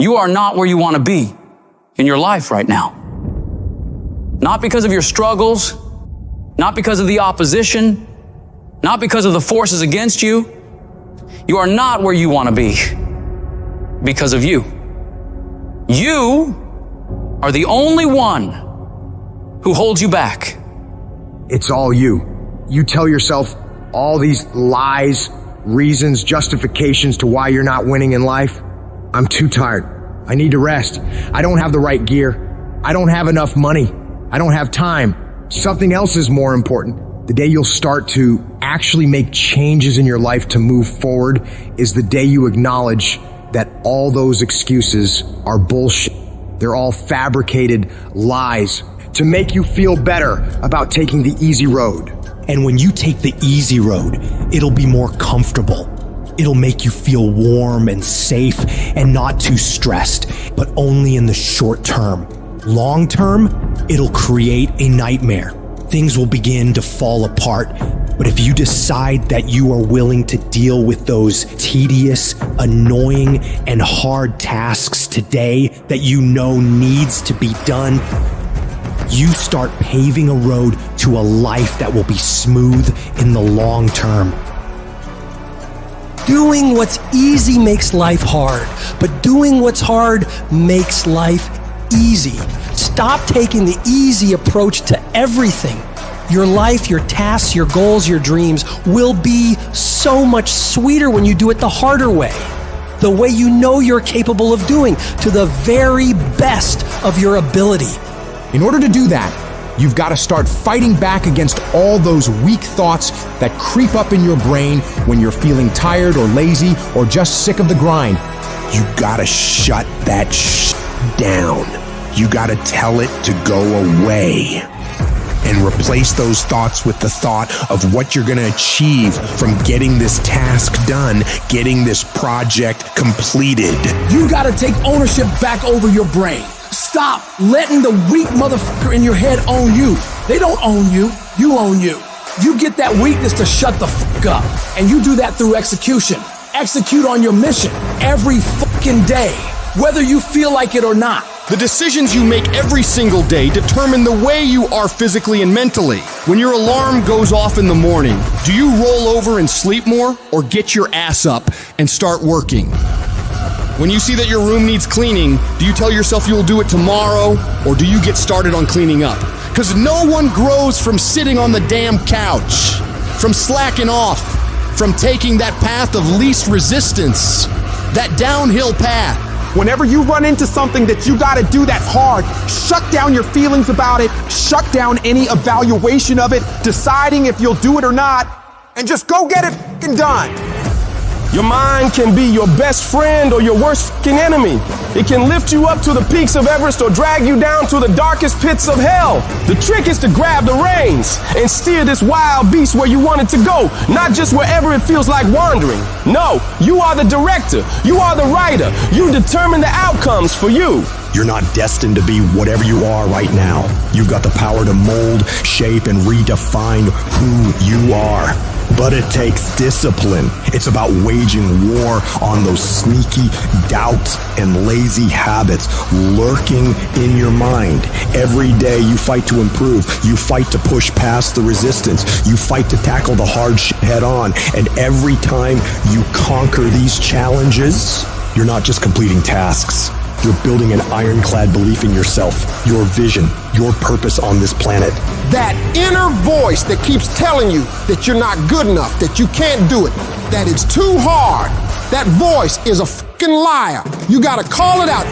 You are not where you want to be in your life right now. Not because of your struggles, not because of the opposition, not because of the forces against you. You are not where you want to be because of you. You are the only one who holds you back. It's all you. You tell yourself all these lies, reasons, justifications to why you're not winning in life. I'm too tired. I need to rest. I don't have the right gear. I don't have enough money. I don't have time. Something else is more important. The day you'll start to actually make changes in your life to move forward is the day you acknowledge that all those excuses are bullshit. They're all fabricated lies to make you feel better about taking the easy road. And when you take the easy road, it'll be more comfortable. It'll make you feel warm and safe and not too stressed, but only in the short term. Long term, it'll create a nightmare. Things will begin to fall apart. But if you decide that you are willing to deal with those tedious, annoying, and hard tasks today that you know needs to be done, you start paving a road to a life that will be smooth in the long term. Doing what's easy makes life hard, but doing what's hard makes life easy. Stop taking the easy approach to everything. Your life, your tasks, your goals, your dreams will be so much sweeter when you do it the harder way. The way you know you're capable of doing, to the very best of your ability. In order to do that, you've got to start fighting back against all those weak thoughts that creep up in your brain when you're feeling tired or lazy or just sick of the grind. You gotta shut that down. You gotta tell it to go away. And replace those thoughts with the thought of what you're gonna achieve from getting this task done, getting this project completed. You gotta take ownership back over your brain. Stop letting the weak motherfucker in your head own you. They don't own you, you own you. You get that weakness to shut the fuck up. And you do that through execution. Execute on your mission every fucking day, whether you feel like it or not. The decisions you make every single day determine the way you are physically and mentally. When your alarm goes off in the morning, do you roll over and sleep more or get your ass up and start working? When you see that your room needs cleaning, do you tell yourself you'll do it tomorrow or do you get started on cleaning up? Because no one grows from sitting on the damn couch, from slacking off, from taking that path of least resistance, that downhill path. Whenever you run into something that you gotta do that's hard, shut down your feelings about it, shut down any evaluation of it, deciding if you'll do it or not, and just go get it f***ing done. Your mind can be your best friend or your worst f***ing enemy. It can lift you up to the peaks of Everest or drag you down to the darkest pits of hell. The trick is to grab the reins and steer this wild beast where you want it to go, not just wherever it feels like wandering. No, you are the director. You are the writer. You determine the outcomes for you. You're not destined to be whatever you are right now. You've got the power to mold, shape, and redefine who you are. But it takes discipline. It's about waging war on those sneaky doubts and lazy habits lurking in your mind. Every day you fight to improve. You fight to push past the resistance. You fight to tackle the hard shit head on. And every time you conquer these challenges, you're not just completing tasks. You're building an ironclad belief in yourself, your vision, your purpose on this planet. That inner voice that keeps telling you that you're not good enough, that you can't do it, that it's too hard, that voice is a fucking liar. You gotta call it out.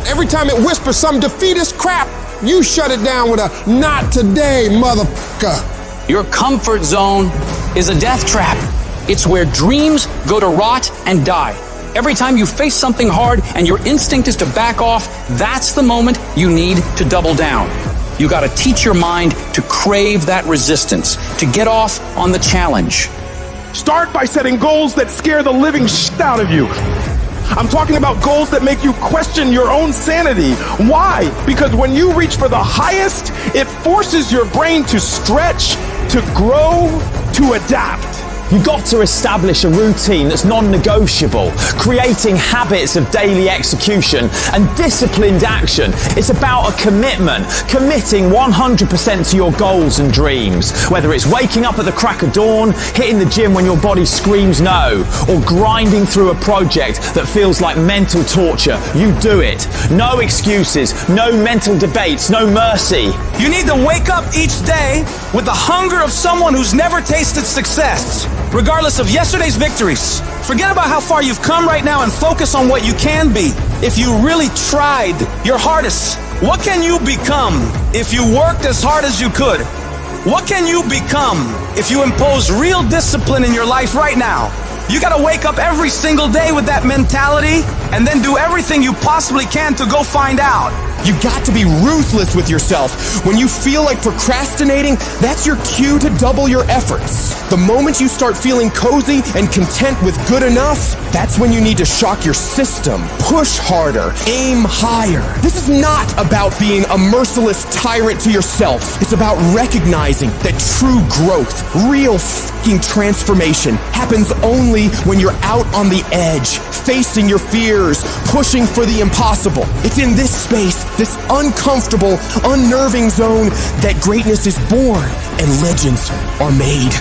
Every time it whispers some defeatist crap, you shut it down with a "not today, motherfucker." Your comfort zone is a death trap. It's where dreams go to rot and die. Every time you face something hard and your instinct is to back off, that's the moment you need to double down. You gotta teach your mind to crave that resistance, to get off on the challenge. Start by setting goals that scare the living shit out of you. I'm talking about goals that make you question your own sanity. Why? Because when you reach for the highest, it forces your brain to stretch, to grow, to adapt. You've got to establish a routine that's non-negotiable, creating habits of daily execution and disciplined action. It's about a commitment, committing 100% to your goals and dreams. Whether it's waking up at the crack of dawn, hitting the gym when your body screams no, or grinding through a project that feels like mental torture, you do it. No excuses, no mental debates, no mercy. You need to wake up each day with the hunger of someone who's never tasted success, regardless of yesterday's victories. Forget about how far you've come right now and focus on what you can be. If you really tried your hardest, what can you become if you worked as hard as you could? What can you become if you impose real discipline in your life right now? You gotta wake up every single day with that mentality and then do everything you possibly can to go find out. You got to be ruthless with yourself. When you feel like procrastinating, that's your cue to double your efforts. The moment you start feeling cozy and content with good enough, that's when you need to shock your system. Push harder, aim higher. This is not about being a merciless tyrant to yourself. It's about recognizing that true growth, real fucking transformation happens only when you're out on the edge, facing your fears, pushing for the impossible. It's in this space, this uncomfortable, unnerving zone, that greatness is born and legends are made.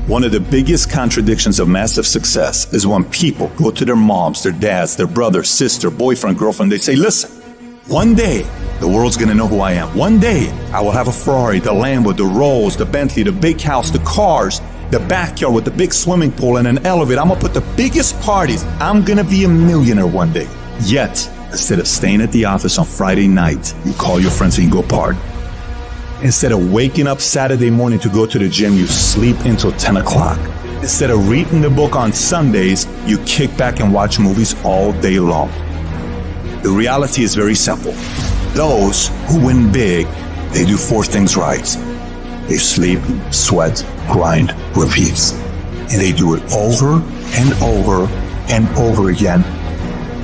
One of the biggest contradictions of massive success is when people go to their moms, their dads, their brother, sister, boyfriend, girlfriend, they say, listen, one day the world's gonna know who I am. One day I will have a Ferrari, the Lambo, the Rolls, the Bentley, the big house, the cars, the backyard with the big swimming pool and an elevator. I'm gonna put the biggest parties. I'm gonna be a millionaire one day. Yet, instead of staying at the office on Friday night, you call your friends and you go party. Instead of waking up Saturday morning to go to the gym, you sleep until 10 o'clock. Instead of reading the book on Sundays, you kick back and watch movies all day long. The reality is very simple. Those who win big, they do four things right. They sleep, sweat, grind, repeat. And they do it over and over and over again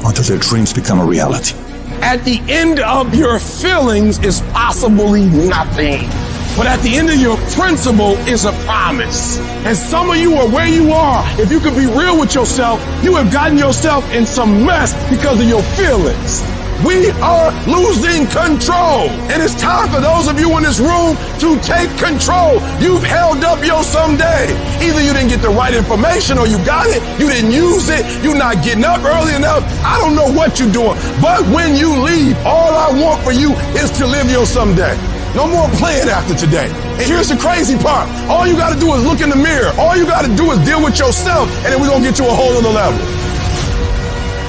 until their dreams become a reality. At the end of your feelings is possibly nothing. But at the end of your principle is a promise. And some of you are where you are. If you could be real with yourself, you have gotten yourself in some mess because of your feelings. We are losing control. And it's time for those of you in this room to take control. You've held up your someday. Either you didn't get the right information or you got it, you didn't use it, you're not getting up early enough. I don't know what you're doing. But when you leave, all I want for you is to live your someday. No more playing after today. And here's the crazy part. All you gotta do is look in the mirror. All you gotta do is deal with yourself, and then we're gonna get to a whole other level.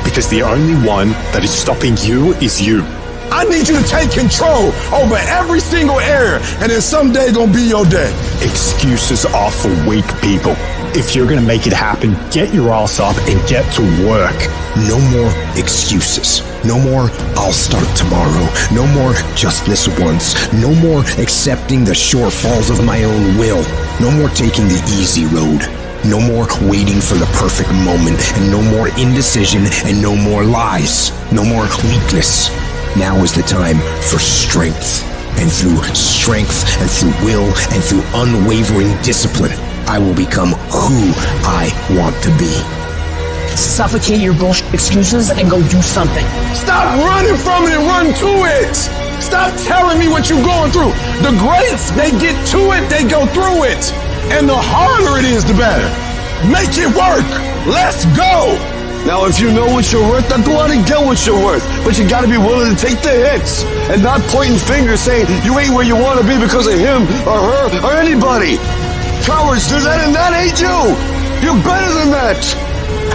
Because the only one that is stopping you is you. I need you to take control over every single area, and then someday gonna be your day. Excuses are for weak people. If you're gonna make it happen, get your ass up and get to work. No more excuses. No more, I'll start tomorrow. No more, just this once. No more accepting the shortfalls of my own will. No more taking the easy road. No more waiting for the perfect moment, and no more indecision, and no more lies. No more weakness. Now is the time for strength. And through strength, and through will, and through unwavering discipline, I will become who I want to be. Suffocate your bullshit excuses and go do something. Stop running from it and run to it. Stop telling me what you're going through. The greats, they get to it, they go through it. And the harder it is, the better. Make it work. Let's go. Now, if you know what you're worth, then go out and get what you're worth. But you gotta be willing to take the hits and not pointing fingers saying you ain't where you want to be because of him or her or anybody. Cowards do that, and that ain't you. You're better than that.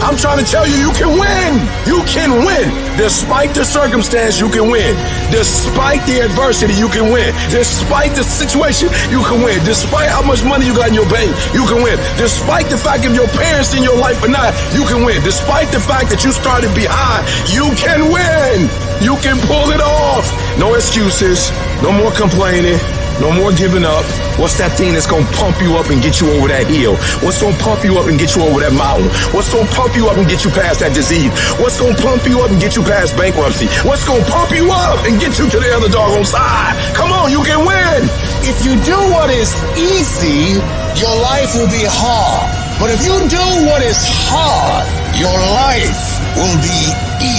I'm trying to tell you, you can win. You can win. Despite the circumstance, you can win. Despite the adversity, you can win. Despite the situation, you can win. Despite how much money you got in your bank, you can win. Despite the fact if your parents in your life or not, you can win. Despite the fact that you started behind, you can win. You can pull it off. No excuses. No more complaining. No more giving up. What's that thing that's gonna pump you up and get you over that hill? What's gonna pump you up and get you over that mountain? What's gonna pump you up and get you past that disease? What's gonna pump you up and get you past bankruptcy? What's gonna pump you up and get you to the other doggone side? Come on, you can win! If you do what is easy, your life will be hard. But if you do what is hard, your life will be easy.